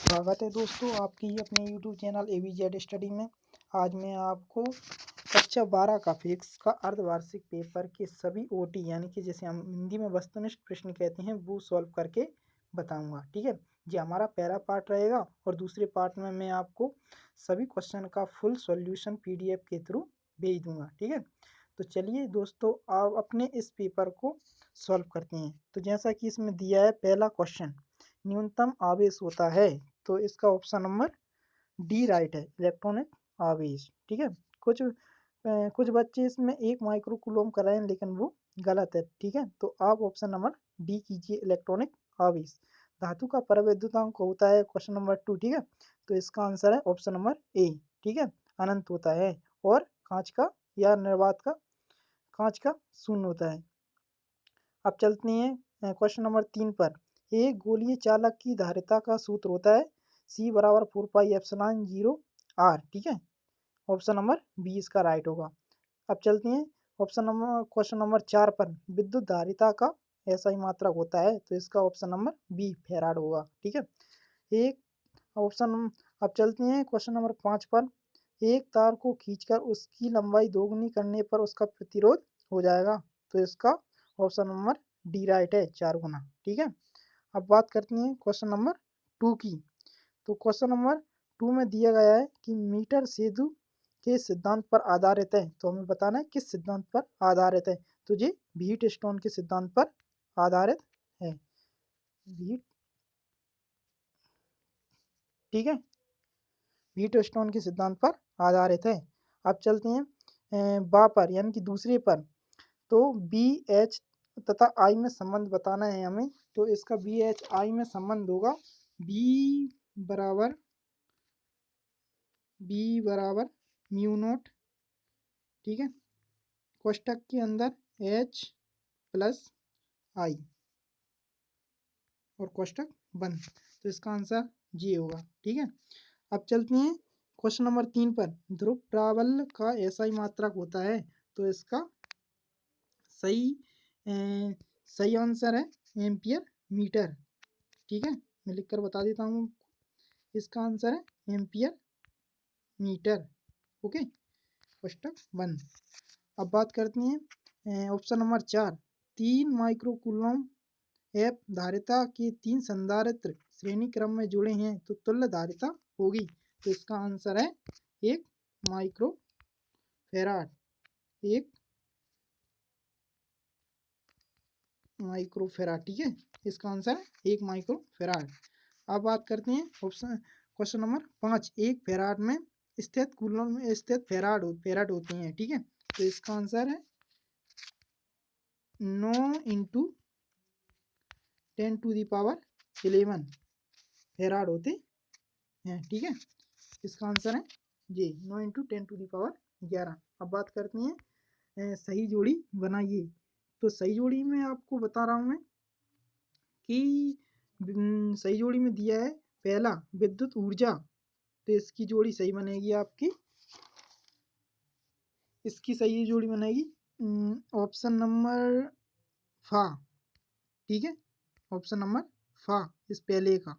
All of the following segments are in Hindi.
स्वागत है दोस्तों आपकी अपने YouTube चैनल ABZ स्टडी में। आज मैं आपको कक्षा 12 का फिजिक्स का अर्धवार्षिक पेपर के सभी OT यानी कि जैसे हम हिंदी में वस्तुनिष्ठ प्रश्न कहते हैं वो सॉल्व करके बताऊंगा। ठीक है, ये हमारा पहला पार्ट रहेगा और दूसरे पार्ट में मैं आपको सभी क्वेश्चन का फुल सॉल्यूशन PDF के थ्रू भेज दूंगा। ठीक है, तो चलिए दोस्तों आप अपने इस पेपर को सॉल्व करते हैं। तो जैसा कि इसमें दिया है पहला क्वेश्चन, न्यूनतम आवेश होता है, तो इसका ऑप्शन नंबर डी राइट है, इलेक्ट्रॉनिक आवेश। ठीक है, कुछ बच्चे इसमें 1 माइक्रो कूलम कर रहे हैं लेकिन वो गलत है। ठीक है, तो आप ऑप्शन नंबर डी कीजिए, इलेक्ट्रॉनिक आवेश। धातु का परावैद्युतांक होता है क्वेश्चन नंबर 2। ठीक है, तो इसका आंसर है ऑप्शन नंबर ए। ठीक है, अनंत होता है। और कांच का या निर्वात का कांच का शून्य होता है। अब चलते हैं क्वेश्चन नंबर 3 पर। एक गोलीय चालक की धारिता का सूत्र होता है C बराबर 4 पाई एप्सिलॉन 0 R। ठीक है, ऑप्शन नंबर बी इसका राइट होगा। अब चलते हैं क्वेश्चन नंबर 4 पर। विद्युत धारिता का ऐसा ही मात्रक होता है, तो इसका ऑप्शन नंबर बी फैराड होगा। ठीक है, एक ऑप्शन अब चलते हैं क्वेश्चन नंबर 5 पर। एक तार को खींचकर उसकी लंबाई दोगुनी करने पर उसका प्रतिरोध हो जाएगा, तो इसका ऑप्शन नंबर डी राइट है, 4 गुना। ठीक है, अब बात करते हैं क्वेश्चन नंबर 2 की। तो क्वेश्चन नंबर 2 में दिया गया है कि मीटर सेतु के सिद्धांत पर आधारित है, तो हमें बताना है किस सिद्धांत पर आधारित है। तो ये व्हीटस्टोन के सिद्धांत पर आधारित है। व्हीट ठीक है, व्हीटस्टोन के सिद्धांत पर आधारित है। अब चलते हैं बा पर यानी कि दूसरे पर। तो बी एच तथा आई में संबंध बताना है हमें, तो इसका बी एच आई में संबंध होगा बी बराबर म्यू नोट। ठीक है, कोष्टक के अंदर एच प्लस आई और कोष्टक बंद, तो इसका आंसर जी होगा। ठीक है, अब चलते हैं क्वेश्चन नंबर 3 पर। ध्रुव प्राबल्य का ऐसा ही मात्रक होता है, तो इसका सही सही आंसर है एम्पियर मीटर। ठीक है, मैं लिखकर बता देता हूँ, इसका आंसर है एम्पियर मीटर। ओके, कोष्टक बंद। अब बात करते हैं option number 4। 3 micro coulomb F धारिता के 3 संधारित्र श्रेणी क्रम में जुड़े हैं, तो तुल्य धारिता होगी, तो इसका आंसर है 1 माइक्रो फेराड। 1 micro farad. ठीक है, इसका आंसर है 1 माइक्रो फेराड। अब बात करते हैं क्वेश्चन नंबर 5। 1 फेराड में स्थित कूलम में स्थित फेराड होते हैं। ठीक है, तो इसका आंसर है 9 इंटू 10⁻11 फेराड होते हैं। ठीक है, इसका आंसर है ये 9 इंटू 10⁻11। अब बात करते हैं सही जोड़ी बनाइए। तो सही जोड़ी में आपको बता रहा हूँ मैं कि सही जोड़ी में दिया है पहला विद्युत ऊर्जा, तो इसकी जोड़ी सही बनेगी आपकी। इसकी सही जोड़ी बनेगी ऑप्शन नंबर फा। ठीक है, ऑप्शन नंबर फा इस पहले का।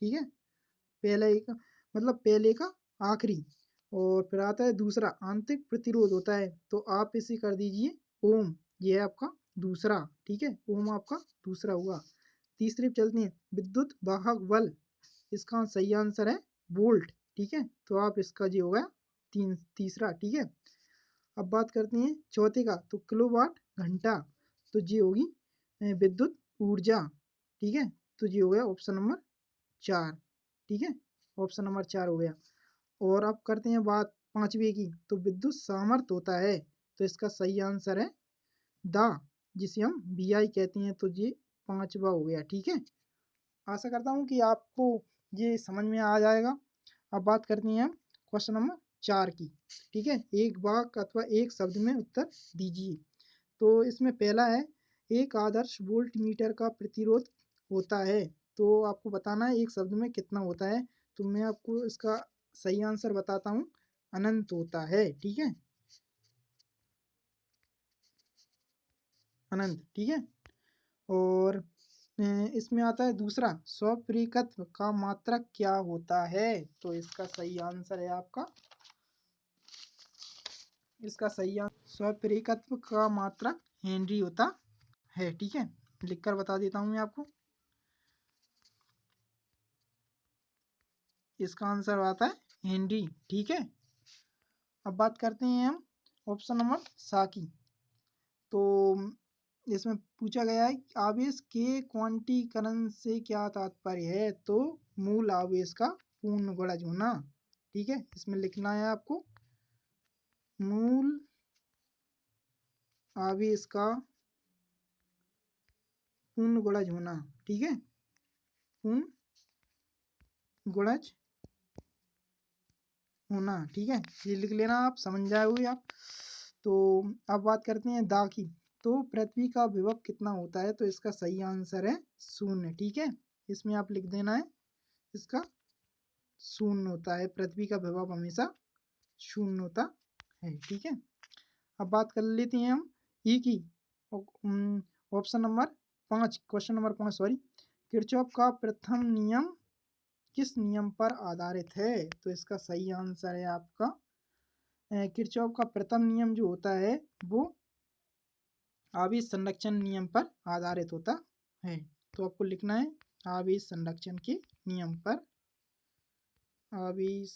ठीक है, पहले का मतलब पहले का आखिरी। और फिर आता है दूसरा आंतरिक प्रतिरोध होता है, तो आप इसे कर दीजिए ओम, ये है आपका दूसरा। ठीक है, ओम आपका दूसरा हुआ। तीसरे पे चलते हैं विद्युत वाहक बल, इसका सही आंसर है वोल्ट। ठीक है, तो आप इसका जो होगा तीसरा। ठीक है, अब बात करते हैं चौथे का, तो किलोवाट घंटा, तो ये होगी विद्युत ऊर्जा। ठीक है, तो ये हो गया ऑप्शन नंबर 4। ठीक है, ऑप्शन नंबर 4 हो गया। और अब करते हैं बात पांचवे की, तो विद्युत सामर्थ्य होता है, तो इसका सही आंसर है दा, जिसे हम VI कहते हैं, तो ये 5वां हो गया। ठीक है, आशा करता हूँ कि आपको ये समझ में आ जाएगा। अब बात करते हैं हम क्वेश्चन नंबर 4 की। ठीक है, एक वाक्य अथवा एक शब्द में उत्तर दीजिए। तो इसमें पहला है एक आदर्श वोल्ट मीटर का प्रतिरोध होता है, तो आपको बताना है एक शब्द में कितना होता है। तो मैं आपको इसका सही आंसर बताता हूँ, अनंत होता है। ठीक है, अनंत। ठीक है, और इसमें आता है दूसरा, स्वप्रेरितत्व का मात्रक क्या होता है? तो इसका सही आंसर है आपका, स्वप्रेरितत्व का मात्रक हेनरी होता है। ठीक है, लिखकर बता देता हूं मैं आपको। इसका आंसर आता है हेनरी। ठीक है, अब बात करते हैं हम ऑप्शन नंबर सा की। तो इसमें पूछा गया है आवेश के क्वांटीकरण से क्या तात्पर्य है? तो मूल आवेश का पूर्ण गुणज होना। ठीक है, इसमें लिखना है आपको मूल आवेश का पूर्ण गुणज होना। ठीक है, पूर्ण गुणज होना। ठीक है, ये लिख लेना, आप समझ जाओगे आप। तो अब बात करते हैं दा की। तो पृथ्वी का विभव कितना होता है? तो इसका सही आंसर है 0। ठीक है, इसमें आप लिख देना है इसका 0 होता है, पृथ्वी का विभव हमेशा 0 होता है। ठीक है, अब बात कर लेते हैं हम ई की। Option number 5, question number 5 sorry. Kirchhoff का प्रथम नियम किस नियम पर आधारित है? तो इसका सही आंसर है आपका किरचॉफ का प्रथम नियम जो होता है वो आवेश संरक्षण नियम पर आधारित होता है। तो आपको लिखना है आवेश संरक्षण के नियम पर, आवेश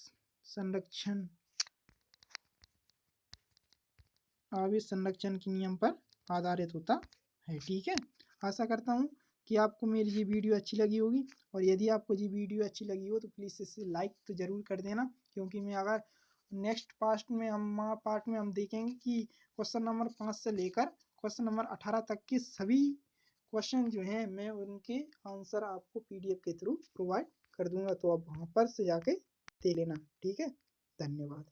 संरक्षण के नियम पर आधारित होता है। ठीक है, आशा करता हूँ कि आपको मेरी ये वीडियो अच्छी लगी होगी, और यदि आपको ये वीडियो अच्छी लगी हो तो प्लीज़ इसे लाइक तो ज़रूर कर देना, क्योंकि मैं अगर नेक्स्ट पार्ट में हम देखेंगे कि क्वेश्चन नंबर 5 से लेकर क्वेश्चन नंबर 18 तक के सभी क्वेश्चन जो हैं मैं उनके आंसर आपको PDF के थ्रू प्रोवाइड कर दूंगा। तो आप वहाँ पर से जाके देख लेना। ठीक है, धन्यवाद।